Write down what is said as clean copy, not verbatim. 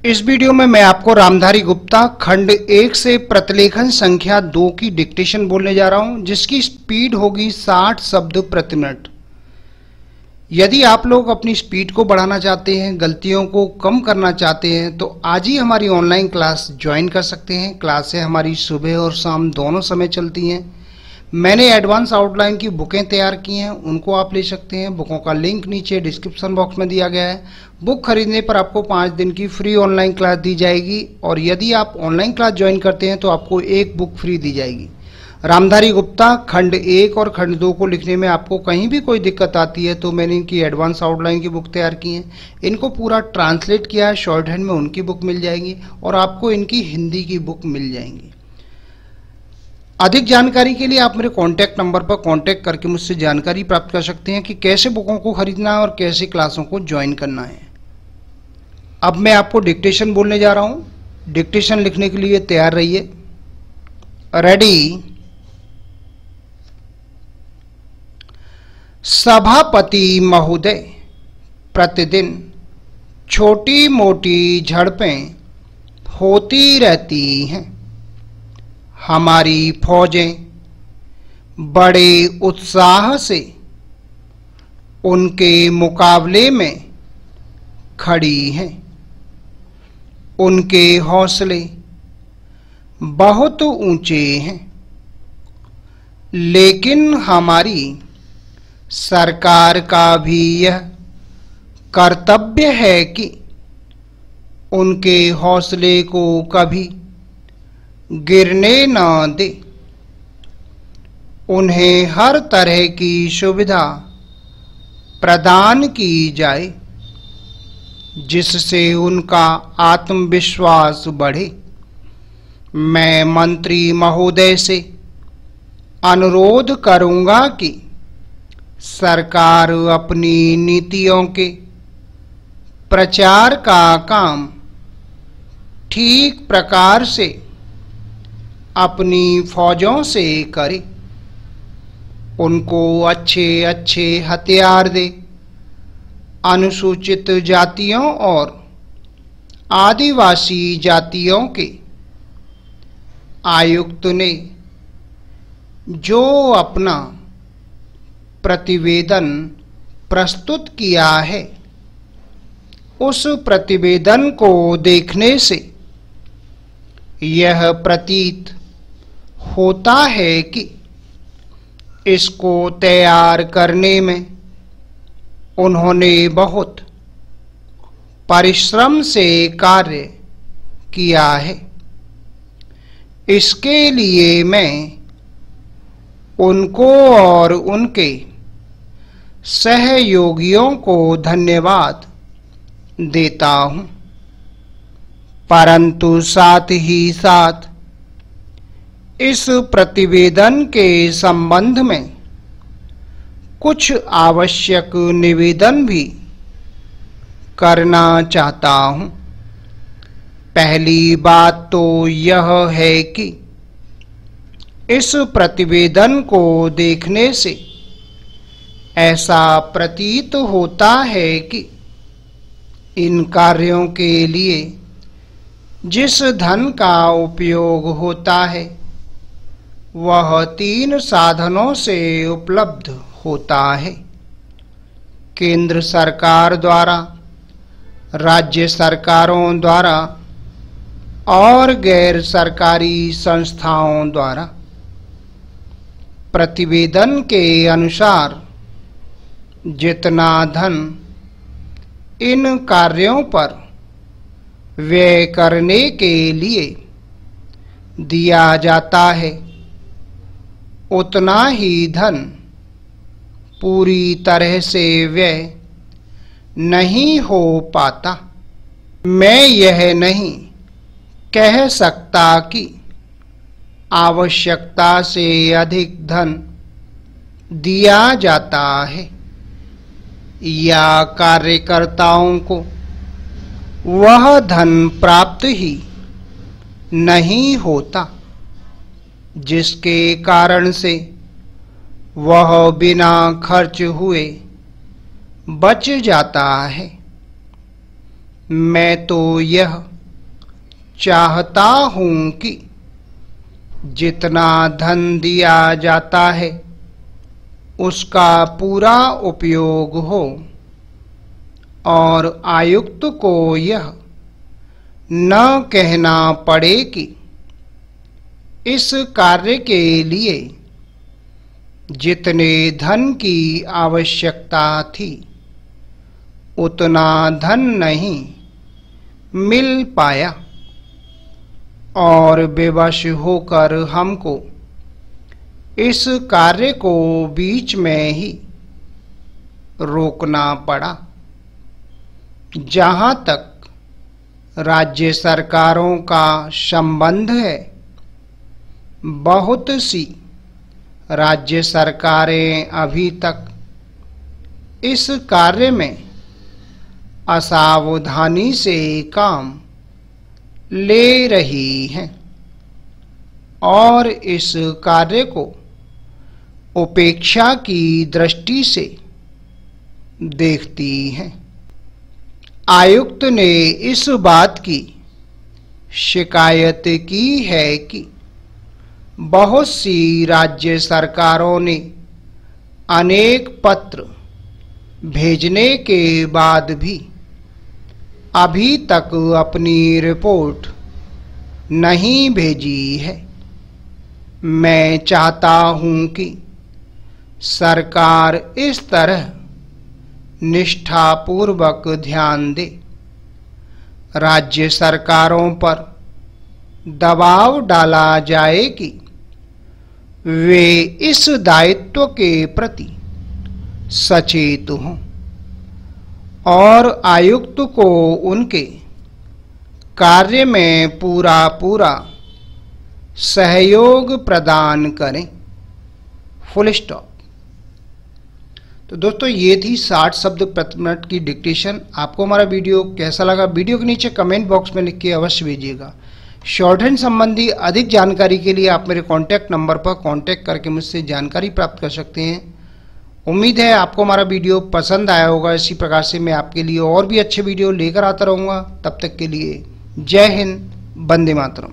इस वीडियो में मैं आपको रामधारी गुप्ता खंड 1 से प्रतिलेखन संख्या 2 की डिक्टेशन बोलने जा रहा हूं, जिसकी स्पीड होगी 60 शब्द प्रति मिनट। यदि आप लोग अपनी स्पीड को बढ़ाना चाहते हैं, गलतियों को कम करना चाहते हैं, तो आज ही हमारी ऑनलाइन क्लास ज्वाइन कर सकते हैं। क्लासें हमारी सुबह और शाम दोनों समय चलती हैं। मैंने एडवांस आउटलाइन की बुकें तैयार की हैं, उनको आप ले सकते हैं। बुकों का लिंक नीचे डिस्क्रिप्शन बॉक्स में दिया गया है। बुक खरीदने पर आपको 5 दिन की फ्री ऑनलाइन क्लास दी जाएगी, और यदि आप ऑनलाइन क्लास ज्वाइन करते हैं तो आपको एक बुक फ्री दी जाएगी। रामधारी गुप्ता खंड 1 और खंड 2 को लिखने में आपको कहीं भी कोई दिक्कत आती है तो मैंने इनकी एडवांस आउटलाइन की बुक तैयार की है, इनको पूरा ट्रांसलेट किया है, शॉर्ट हैंड में उनकी बुक मिल जाएगी और आपको इनकी हिंदी की बुक मिल जाएंगी। अधिक जानकारी के लिए आप मेरे कॉन्टैक्ट नंबर पर कॉन्टैक्ट करके मुझसे जानकारी प्राप्त कर सकते हैं कि कैसे बुकों को खरीदना है और कैसे क्लासों को ज्वाइन करना है। अब मैं आपको डिक्टेशन बोलने जा रहा हूं। डिक्टेशन लिखने के लिए तैयार रहिए। रेडी। सभापति महोदय, प्रतिदिन छोटी मोटी झड़पें होती रहती हैं। हमारी फौजें बड़े उत्साह से उनके मुकाबले में खड़ी हैं। उनके हौसले बहुत ऊंचे हैं, लेकिन हमारी सरकार का भी यह कर्तव्य है कि उनके हौसले को कभी गिरने न दे। उन्हें हर तरह की सुविधा प्रदान की जाए जिससे उनका आत्मविश्वास बढ़े। मैं मंत्री महोदय से अनुरोध करूंगा कि सरकार अपनी नीतियों के प्रचार का काम ठीक प्रकार से अपनी फौजों से करे। उनको अच्छे अच्छे हथियार दे। अनुसूचित जातियों और आदिवासी जातियों के आयुक्त ने जो अपना प्रतिवेदन प्रस्तुत किया है, उस प्रतिवेदन को देखने से यह प्रतीत होता है कि इसको तैयार करने में उन्होंने बहुत परिश्रम से कार्य किया है। इसके लिए मैं उनको और उनके सहयोगियों को धन्यवाद देता हूं, परंतु साथ ही साथ इस प्रतिवेदन के संबंध में कुछ आवश्यक निवेदन भी करना चाहता हूं। पहली बात तो यह है कि इस प्रतिवेदन को देखने से ऐसा प्रतीत होता है कि इन कार्यों के लिए जिस धन का उपयोग होता है वह 3 साधनों से उपलब्ध होता है। केंद्र सरकार द्वारा, राज्य सरकारों द्वारा और गैर सरकारी संस्थाओं द्वारा। प्रतिवेदन के अनुसार जितना धन इन कार्यों पर व्यय करने के लिए दिया जाता है, उतना ही धन पूरी तरह से व्यय नहीं हो पाता। मैं यह नहीं कह सकता कि आवश्यकता से अधिक धन दिया जाता है या कार्यकर्ताओं को वह धन प्राप्त ही नहीं होता, जिसके कारण से वह बिना खर्च हुए बच जाता है। मैं तो यह चाहता हूं कि जितना धन दिया जाता है उसका पूरा उपयोग हो और आयुक्त को यह न कहना पड़े कि इस कार्य के लिए जितने धन की आवश्यकता थी उतना धन नहीं मिल पाया और विवश होकर हमको इस कार्य को बीच में ही रोकना पड़ा। जहां तक राज्य सरकारों का संबंध है, बहुत सी राज्य सरकारें अभी तक इस कार्य में असावधानी से काम ले रही हैं और इस कार्य को उपेक्षा की दृष्टि से देखती हैं। आयुक्त ने इस बात की शिकायत की है कि बहुत सी राज्य सरकारों ने अनेक पत्र भेजने के बाद भी अभी तक अपनी रिपोर्ट नहीं भेजी है। मैं चाहता हूं कि सरकार इस तरह निष्ठापूर्वक ध्यान दे, राज्य सरकारों पर दबाव डाला जाए कि वे इस दायित्व के प्रति सचेत हों और आयुक्त को उनके कार्य में पूरा सहयोग प्रदान करें। Full stop. तो दोस्तों ये थी 60 शब्द प्रति मिनट की डिक्टेशन। आपको हमारा वीडियो कैसा लगा, वीडियो के नीचे कमेंट बॉक्स में लिख के अवश्य भेजिएगा। शॉर्ट हैंड संबंधी अधिक जानकारी के लिए आप मेरे कॉन्टैक्ट नंबर पर कॉन्टैक्ट करके मुझसे जानकारी प्राप्त कर सकते हैं। उम्मीद है आपको हमारा वीडियो पसंद आया होगा। इसी प्रकार से मैं आपके लिए और भी अच्छे वीडियो लेकर आता रहूँगा। तब तक के लिए जय हिंद, वंदे मातरम।